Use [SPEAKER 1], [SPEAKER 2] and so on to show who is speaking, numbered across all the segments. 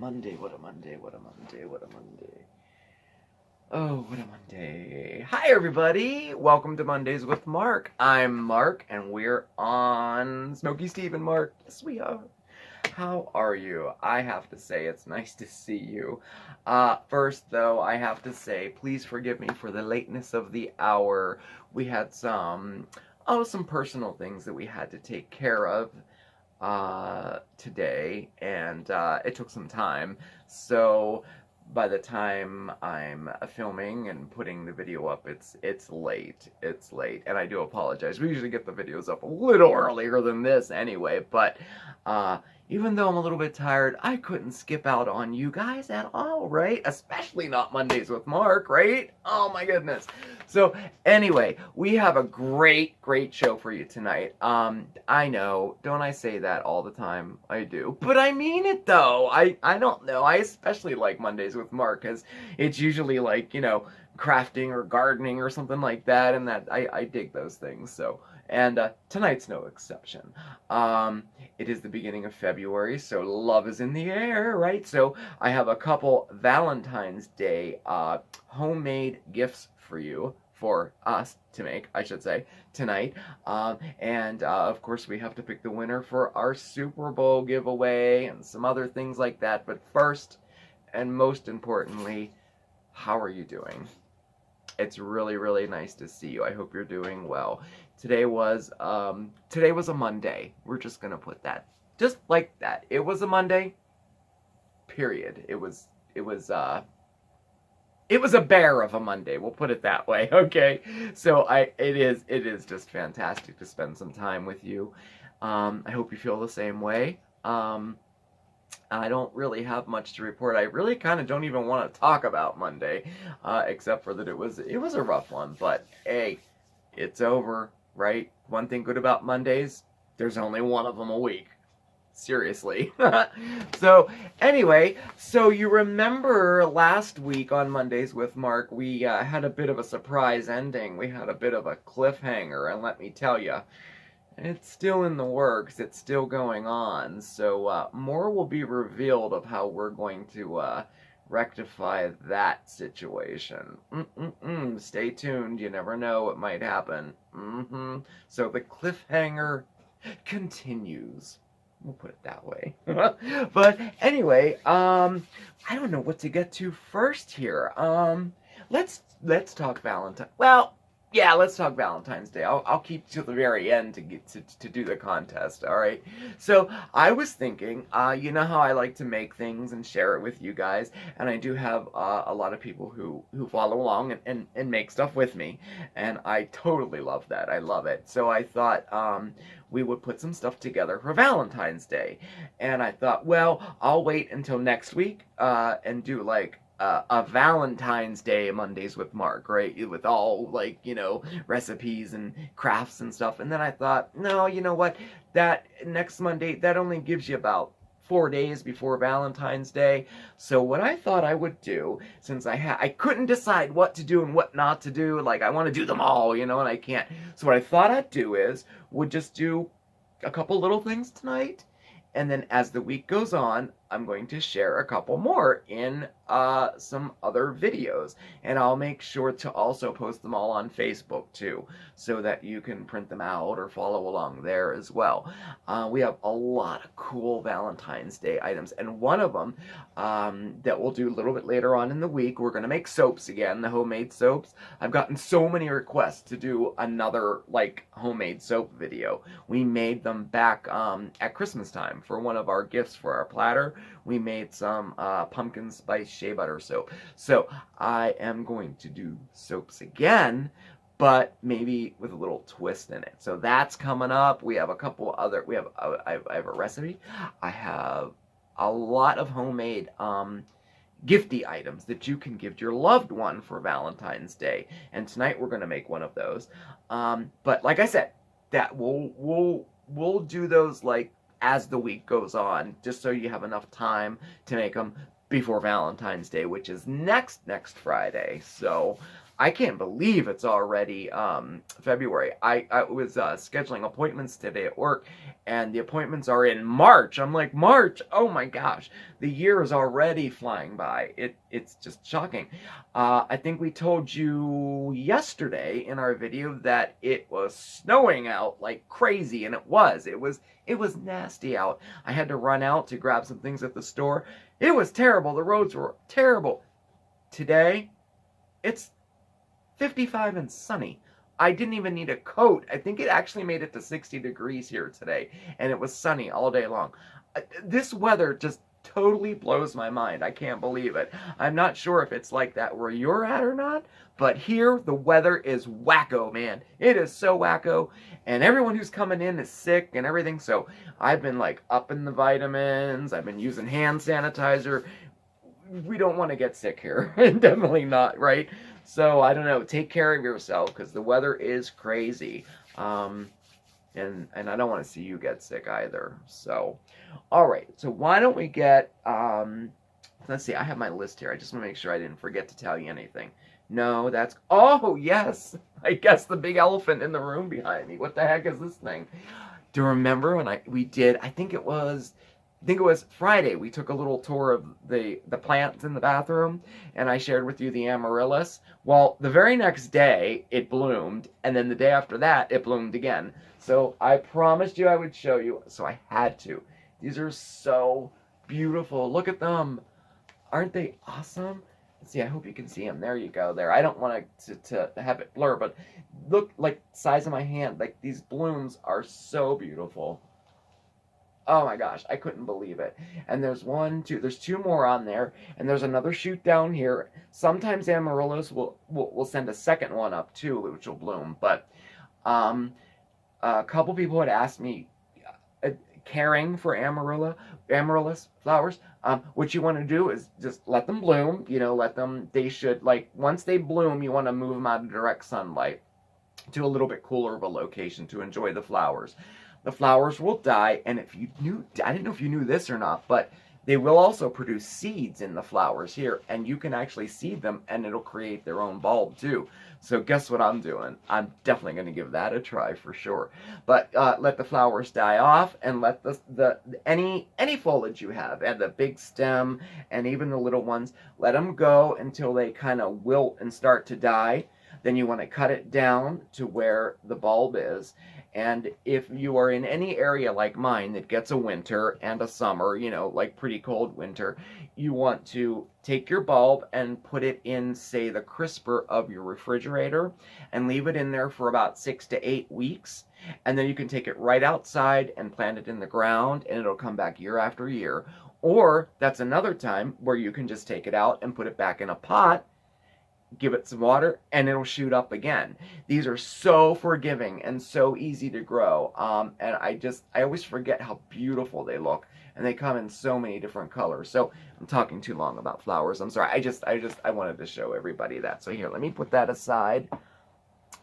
[SPEAKER 1] Monday, what a Monday, what a Monday, what a Monday. Oh, what a Monday. Hi, everybody. Welcome to Mondays with Marc. I'm Marc, and we're on SmokeySteveAndMarc. Yes, we are. How are you? I have to say, it's nice to see you. First, though, I have to say, please forgive me for the lateness of the hour. We had some personal things that we had to take care of today, and it took some time. So by the time I'm filming and putting the video up, it's late. It's late, and I do apologize. We usually get the videos up a little earlier than this anyway, but even though I'm a little bit tired, I couldn't skip out on you guys at all, right? Especially not Mondays with Marc, right? Oh my goodness. So anyway, we have a great show for you tonight. I know, don't I say that all the time? I do. But I mean it though. I don't know. I especially like Mondays with Marc because it's usually like, you know, crafting or gardening or something like that, and that I dig those things. So, and tonight's no exception. It is the beginning of February, so love is in the air, right? So I have a couple Valentine's Day homemade gifts for you, for us to make, I should say, tonight. And of course, we have to pick the winner for our Super Bowl giveaway and some other things like that. But first, and most importantly, how are you doing? It's really nice to see you. I hope you're doing well. Today was a Monday. We're just gonna put that just like that. It was a Monday. Period. It was a bear of a Monday. We'll put it that way. Okay. So it is just fantastic to spend some time with you. I hope you feel the same way. I don't really have much to report. I really kind of don't even want to talk about Monday, except for that it was a rough one. But hey, it's over, right? One thing good about Mondays, there's only one of them a week. Seriously. So anyway, so you remember last week on Mondays with Marc, we had a bit of a surprise ending. We had a bit of a cliffhanger, and let me tell you, it's still in the works. It's still going on. So more will be revealed of how we're going to rectify that situation. Stay tuned. You never know what might happen. So the cliffhanger continues. We'll put it that way. But anyway, I don't know what to get to first here. Let's talk Valentine. Well, yeah, let's talk Valentine's Day. I'll keep to the very end to get to do the contest, all right? So I was thinking, you know how I like to make things and share it with you guys, and I do have a lot of people who follow along and make stuff with me, and I totally love that. I love it. So I thought we would put some stuff together for Valentine's Day, and I thought, well, I'll wait until next week and do like a Valentine's Day Mondays with Marc, right? With all, like, you know, recipes and crafts and stuff. And then I thought, no, you know what? That next Monday, that only gives you about 4 days before Valentine's Day. So what I thought I would do, since I couldn't decide what to do and what not to do, like I want to do them all, you know, and I can't. So what I thought I'd do would just do a couple little things tonight. And then as the week goes on, I'm going to share a couple more in some other videos. And I'll make sure to also post them all on Facebook too, so that you can print them out or follow along there as well. We have a lot of cool Valentine's Day items. And one of them that we'll do a little bit later on in the week, we're going to make soaps again, the homemade soaps. I've gotten so many requests to do another like homemade soap video. We made them back at Christmas time for one of our gifts for our platter. We made some pumpkin spice shea butter soap. So I am going to do soaps again, but maybe with a little twist in it. So that's coming up. We have a couple other, I have a recipe. I have a lot of homemade gifty items that you can give your loved one for Valentine's Day. And tonight we're going to make one of those. But like I said, that we'll do those like as the week goes on, just so you have enough time to make them before Valentine's Day, which is next Friday. So I can't believe it's already February. I was scheduling appointments today at work, and the appointments are in March. I'm like, March? Oh my gosh, the year is already flying by. It's just shocking. I think we told you yesterday in our video that it was snowing out like crazy, and it was. It was nasty out. I had to run out to grab some things at the store. It was terrible. The roads were terrible. Today, it's 55 and sunny. I didn't even need a coat. I think it actually made it to 60 degrees here today, and it was sunny all day long. This weather just totally blows my mind. I can't believe it. I'm not sure if it's like that where you're at or not, but here the weather is wacko, man. It is so wacko, and everyone who's coming in is sick and everything, so I've been like upping the vitamins. I've been using hand sanitizer. We don't want to get sick here. Definitely not, right? So I don't know. Take care of yourself because the weather is crazy, and I don't want to see you get sick either. So, all right. So why don't we get? Let's see. I have my list here. I just want to make sure I didn't forget to tell you anything. No, that's. Oh yes. I guess the big elephant in the room behind me. What the heck is this thing? Do you remember when we did? I think it was Friday. We took a little tour of the plants in the bathroom, and I shared with you the Amaryllis. Well, the very next day, it bloomed, and then the day after that, it bloomed again. So I promised you I would show you, so I had to. These are so beautiful. Look at them. Aren't they awesome? Let's see, I hope you can see them. There you go, there. I don't want to have it blur, but look like size of my hand. Like, these blooms are so beautiful. Oh my gosh, I couldn't believe it. And there's there's two more on there, and there's another shoot down here. Sometimes Amaryllis will send a second one up too, which will bloom. But a couple people had asked me, caring for Amaryllis flowers. What you want to do is just let them bloom. You know, they should, like, once they bloom, you want to move them out of direct sunlight to a little bit cooler of a location to enjoy the flowers. The flowers will die, and I didn't know if you knew this or not, but they will also produce seeds in the flowers here, and you can actually seed them, and it'll create their own bulb too. So guess what I'm doing? I'm definitely going to give that a try for sure. But let the flowers die off, and let any foliage you have, and the big stem, and even the little ones, let them go until they kind of wilt and start to die. Then you want to cut it down to where the bulb is. And if you are in any area like mine that gets a winter and a summer, you know, like pretty cold winter, you want to take your bulb and put it in, say, the crisper of your refrigerator and leave it in there for about 6 to 8 weeks. And then you can take it right outside and plant it in the ground, and it'll come back year after year. Or that's another time where you can just take it out and put it back in a pot, give it some water, and it'll shoot up again. These are so forgiving and so easy to grow. And I always forget how beautiful they look, and they come in so many different colors. So I'm talking too long about flowers. I'm sorry. I wanted to show everybody that. So here, let me put that aside.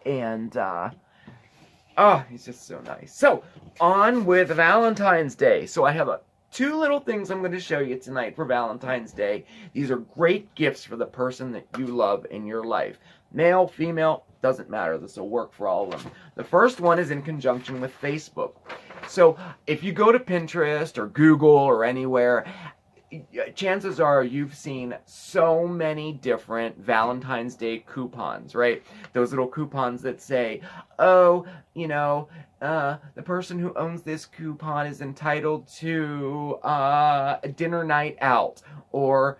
[SPEAKER 1] And oh, he's just so nice. So on with Valentine's Day. So I have two little things I'm going to show you tonight for Valentine's Day. These are great gifts for the person that you love in your life. Male, female, doesn't matter. This will work for all of them. The first one is in conjunction with Facebook. So if you go to Pinterest or Google or anywhere, chances are you've seen so many different Valentine's Day coupons, right? Those little coupons that say, oh, you know, the person who owns this coupon is entitled to a dinner night out, or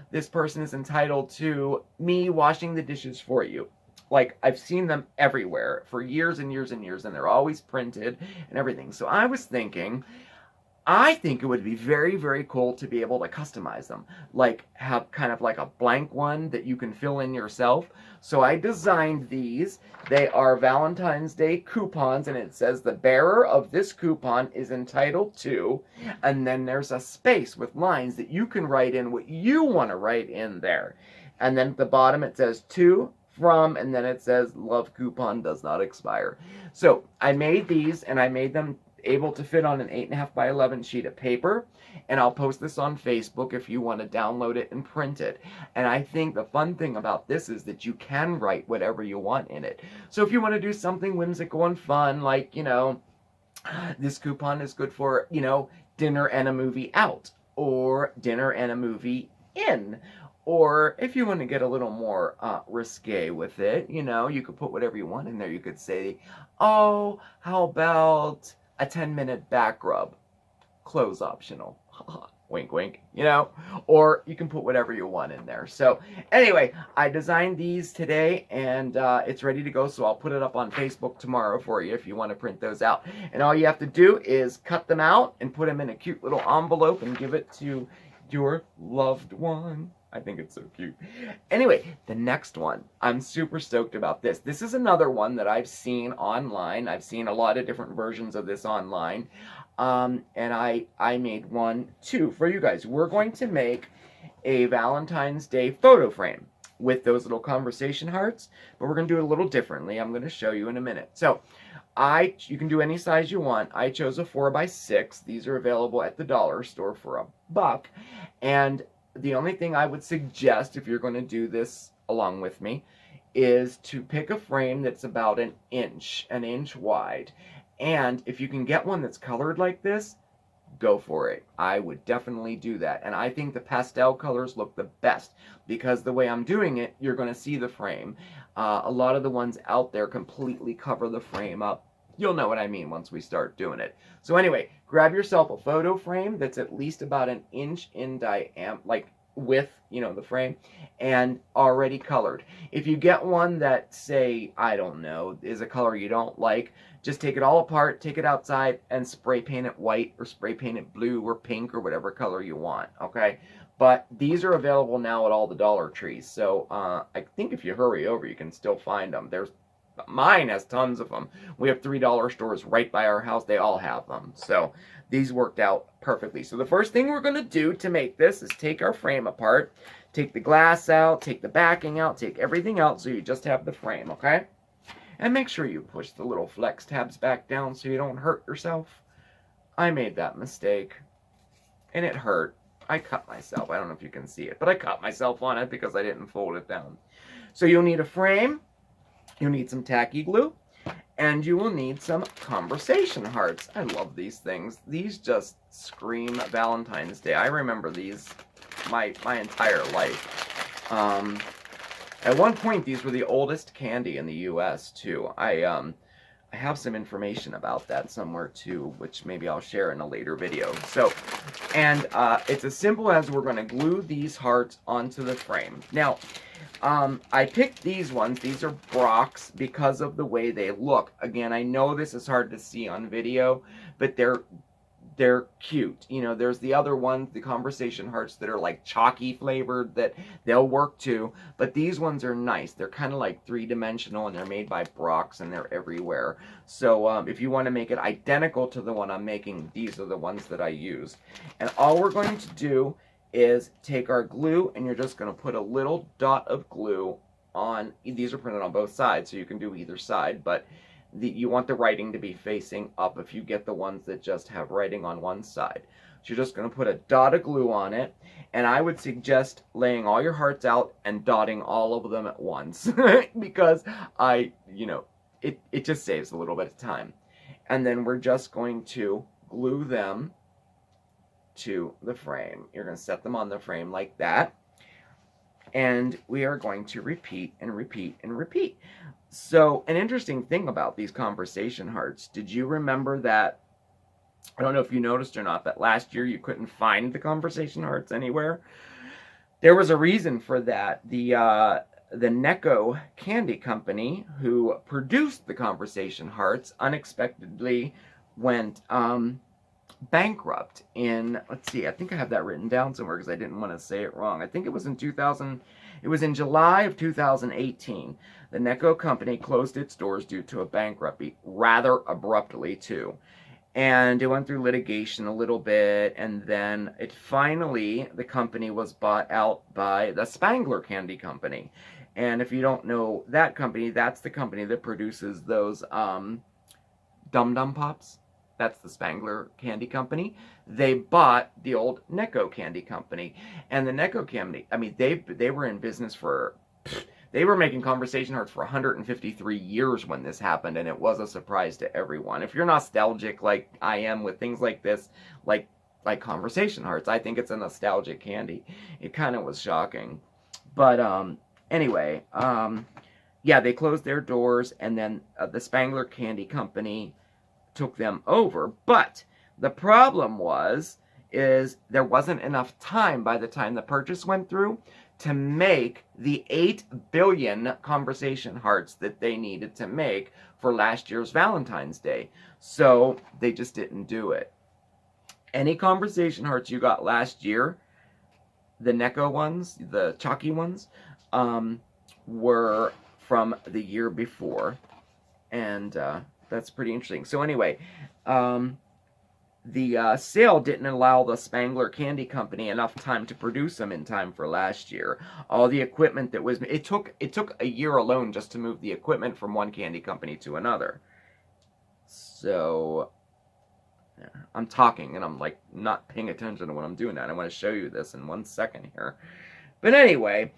[SPEAKER 1] this person is entitled to me washing the dishes for you. Like, I've seen them everywhere for years and years and years, and they're always printed and everything. So I think it would be very, very cool to be able to customize them. Like, have kind of like a blank one that you can fill in yourself. So I designed these. They are Valentine's Day coupons, and it says the bearer of this coupon is entitled to, and then there's a space with lines that you can write in what you want to write in there. And then at the bottom it says to, from, and then it says love coupon does not expire. So I made these, and I made them able to fit on an 8.5 by 11 sheet of paper, and I'll post this on Facebook if you want to download it and print it. And I think the fun thing about this is that you can write whatever you want in it. So if you want to do something whimsical and fun, like, you know, this coupon is good for, you know, dinner and a movie out, or dinner and a movie in. Or if you want to get a little more risque with it, you know, you could put whatever you want in there. You could say, oh, how about a 10-minute back rub? Clothes optional. Wink, wink, you know, or you can put whatever you want in there. So anyway, I designed these today, and it's ready to go, so I'll put it up on Facebook tomorrow for you if you want to print those out. And all you have to do is cut them out and put them in a cute little envelope and give it to your loved one. I think it's so cute. Anyway, the next one, I'm super stoked about this. This is another one that I've seen online. I've seen a lot of different versions of this online. And I made one too for you guys. We're going to make a Valentine's Day photo frame with those little conversation hearts, but we're going to do it a little differently. I'm going to show you in a minute. So you can do any size you want. I chose a 4x6. These are available at the dollar store for $1. And the only thing I would suggest if you're going to do this along with me is to pick a frame that's about an inch wide. And if you can get one that's colored like this, go for it. I would definitely do that. And I think the pastel colors look the best because the way I'm doing it, you're going to see the frame. A lot of the ones out there completely cover the frame up. You'll know what I mean once we start doing it. So anyway, grab yourself a photo frame that's at least about an inch in diameter, like width, you know, the frame, and already colored. If you get one that, say, I don't know, is a color you don't like, just take it all apart, take it outside, and spray paint it white or spray paint it blue or pink or whatever color you want, okay? But these are available now at all the Dollar Trees, so I think if you hurry over, you can still find them. Mine has tons of them. We have $3 stores right by our house. They all have them. So these worked out perfectly. So the first thing we're going to do to make this is take our frame apart, take the glass out, take the backing out, take everything out so you just have the frame, okay? And make sure you push the little flex tabs back down so you don't hurt yourself. I made that mistake, and it hurt. I cut myself. I don't know if you can see it, but I cut myself on it because I didn't fold it down. So you'll need a frame. You'll need some tacky glue, and you will need some conversation hearts. I love these things. These just scream Valentine's Day. I remember these my entire life. At one point, these were the oldest candy in the U.S. too. I have some information about that somewhere too, which maybe I'll share in a later video. So, and it's as simple as we're going to glue these hearts onto the frame. Now, I picked these ones. These are Brock's because of the way they look. Again, I know this is hard to see on video, but they're cute. You know, there's the other ones, the conversation hearts that are like chalky flavored that they'll work too, but these ones are nice. They're kind of like three-dimensional, and they're made by Brock's, and they're everywhere. So if you want to make it identical to the one I'm making, these are the ones that I used. And all we're going to do is take our glue, and you're just going to put a little dot of glue on. These are printed on both sides, so you can do either side, but you want the writing to be facing up if you get the ones that just have writing on one side. So you're just going to put a dot of glue on it, and I would suggest laying all your hearts out and dotting all of them at once because it just saves a little bit of time. And then we're just going to glue them to the frame. You're going to set them on the frame like that, and we are going to repeat and repeat and repeat. So an interesting thing about these conversation hearts, did you remember that, I don't know if you noticed or not, that last year you couldn't find the conversation hearts anywhere? There was a reason for that. The Necco candy company who produced the conversation hearts unexpectedly went bankrupt in, let's see, I think I have that written down somewhere because I didn't want to say it wrong. I think it was in July of 2018. The Necco company closed its doors due to a bankruptcy, rather abruptly too. And it went through litigation a little bit, and then the company was bought out by the Spangler Candy Company. And if you don't know that company, that's the company that produces those Dum Dum Pops. that's the Spangler Candy Company. They bought the old Necco Candy Company. And the Necco Candy, I mean, they were in business for, they were making conversation hearts for 153 years when this happened, and it was a surprise to everyone. If you're nostalgic like I am with things like this, like conversation hearts, I think it's a nostalgic candy. It kind of was shocking. But anyway, yeah, they closed their doors, and then the Spangler Candy Company took them over. But the problem is there wasn't enough time by the time the purchase went through to make the 8 billion conversation hearts that they needed to make for last year's Valentine's Day. So they just didn't do it. Any conversation hearts you got last year, the Necco ones, the chalky ones, were from the year before. And that's pretty interesting. So anyway, the sale didn't allow the Spangler Candy Company enough time to produce them in time for last year. All the equipment that was, it took a year alone just to move the equipment from one candy company to another. So I'm talking and I'm like not paying attention to what I'm doing now. I want to show you this in 1 second here. But anyway,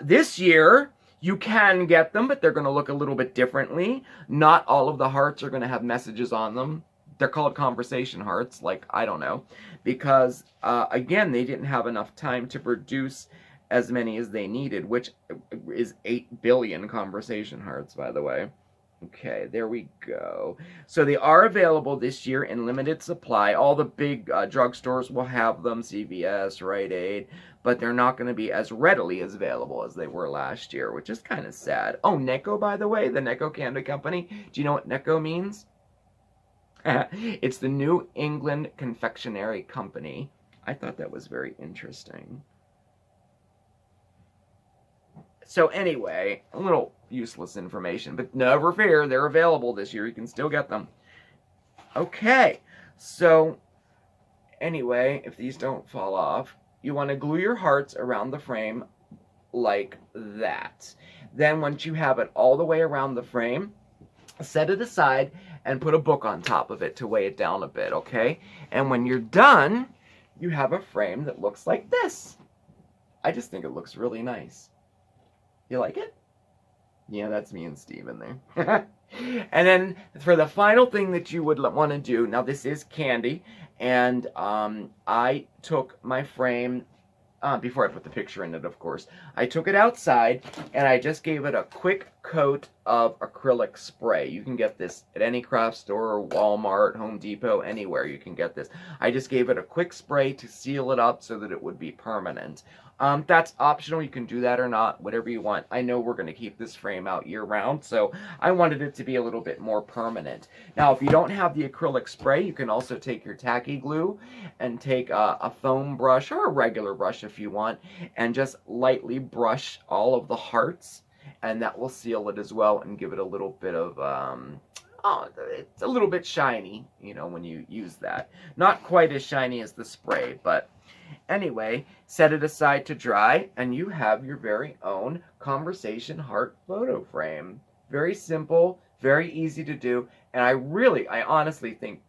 [SPEAKER 1] this year you can get them, but they're going to look a little bit differently. Not all of the hearts are going to have messages on them. They're called conversation hearts, like, I don't know, because, again, they didn't have enough time to produce as many as they needed, which is 8 billion conversation hearts, by the way. Okay, there we go. So they are available this year in limited supply. All the big drugstores will have them, CVS, Rite Aid, but they're not going to be as readily as available as they were last year, which is kind of sad. Oh, Necco, by the way, the Necco Candy Company. Do you know what Necco means? It's the New England Confectionery Company. I thought that was very interesting. So anyway, a little useless information, but never fear, they're available this year. You can still get them. Okay, so anyway, if these don't fall off, you want to glue your hearts around the frame like that. Then once you have it all the way around the frame, set it aside and put a book on top of it to weigh it down a bit, okay? And when you're done, you have a frame that looks like this. I just think it looks really nice. You like it? Yeah, that's me and Steve in there. And then for the final thing that you would want to do, now this is candy, and I took my frame, before I put the picture in it, of course, I took it outside and I just gave it a quick coat of acrylic spray. You can get this at any craft store, Walmart, Home Depot, anywhere you can get this. I just gave it a quick spray to seal it up so that it would be permanent. That's optional. You can do that or not, whatever you want. I know we're going to keep this frame out year-round, so I wanted it to be a little bit more permanent. Now, if you don't have the acrylic spray, you can also take your tacky glue and take a foam brush or a regular brush if you want, and just lightly brush all of the hearts, and that will seal it as well and give it a little bit of, it's a little bit shiny, you know, when you use that. Not quite as shiny as the spray, but anyway, set it aside to dry, and you have your very own conversation heart photo frame. Very simple, very easy to do, and I honestly think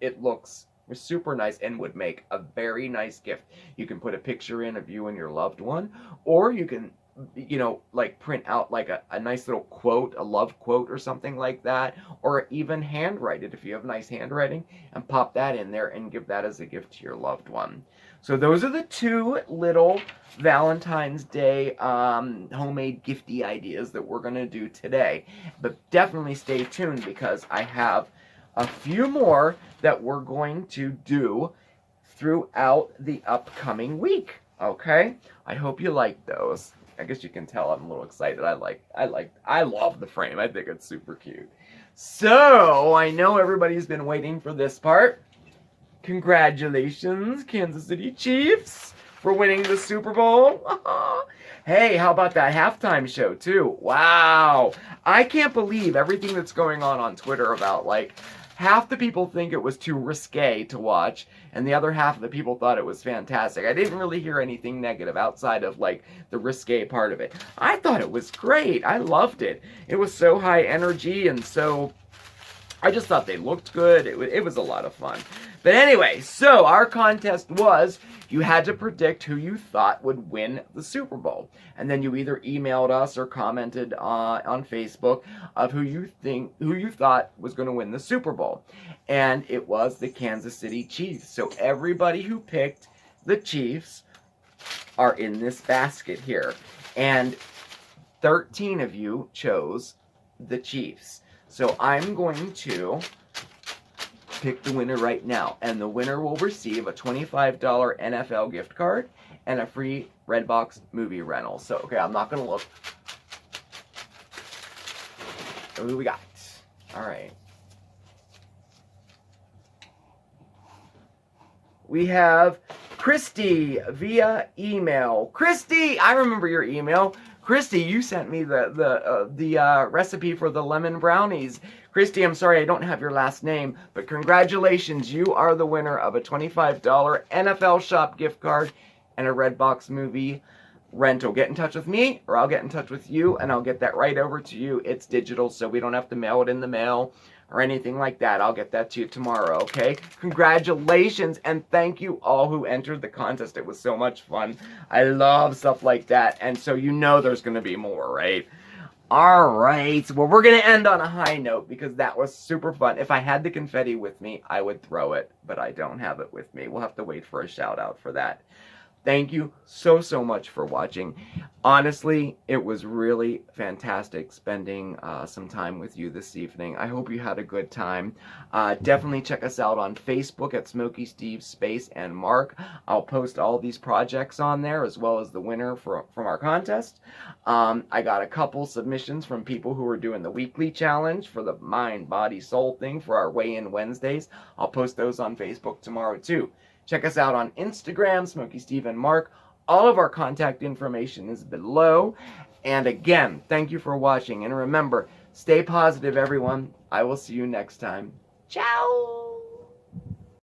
[SPEAKER 1] it looks super nice and would make a very nice gift. You can put a picture in of you and your loved one, or you can, you know, like print out like a nice little quote, a love quote or something like that, or even handwrite it if you have nice handwriting, and pop that in there and give that as a gift to your loved one. So those are the two little Valentine's Day homemade gifty ideas that we're going to do today. But definitely stay tuned because I have a few more that we're going to do throughout the upcoming week. Okay? I hope you like those. I guess you can tell I'm a little excited. I love the frame. I think it's super cute. So, I know everybody's been waiting for this part. Congratulations, Kansas City Chiefs, for winning the Super Bowl. Hey, how about that halftime show, too? Wow. I can't believe everything that's going on Twitter about, like, half the people think it was too risque to watch, and the other half of the people thought it was fantastic. I didn't really hear anything negative outside of, like, the risque part of it. I thought it was great. I loved it. It was so high energy and so I just thought they looked good. It was a lot of fun. But anyway, so our contest was you had to predict who you thought would win the Super Bowl. And then you either emailed us or commented on Facebook of who you thought was going to win the Super Bowl. And it was the Kansas City Chiefs. So everybody who picked the Chiefs are in this basket here. And 13 of you chose the Chiefs. So I'm going to pick the winner right now. And the winner will receive a $25 NFL gift card and a free Redbox movie rental. So, okay, I'm not going to look. Who we got? All right. We have Christy via email. Christy, I remember your email. Christy, you sent me the recipe for the lemon brownies. Christy, I'm sorry I don't have your last name, but congratulations. You are the winner of a $25 NFL Shop gift card and a Redbox movie rental. Get in touch with me, or I'll get in touch with you, and I'll get that right over to you. It's digital, so we don't have to mail it in the mail or anything like that. I'll get that to you tomorrow, okay? Congratulations, and thank you all who entered the contest. It was so much fun. I love stuff like that, and so you know there's going to be more, right? All right, well, we're going to end on a high note because that was super fun. If I had the confetti with me, I would throw it, but I don't have it with me. We'll have to wait for a shout-out for that. Thank you so much for watching. Honestly, it was really fantastic spending some time with you this evening. I hope you had a good time. Definitely check us out on Facebook at SmokeySteveAndMarc. I'll post all these projects on there as well as the winner from our contest. I got a couple submissions from people who are doing the weekly challenge for the mind, body, soul thing for our weigh-in Wednesdays. I'll post those on Facebook tomorrow too. Check us out on Instagram, SmokeySteveAndMarc. All of our contact information is below. And again, thank you for watching. And remember, stay positive, everyone. I will see you next time. Ciao!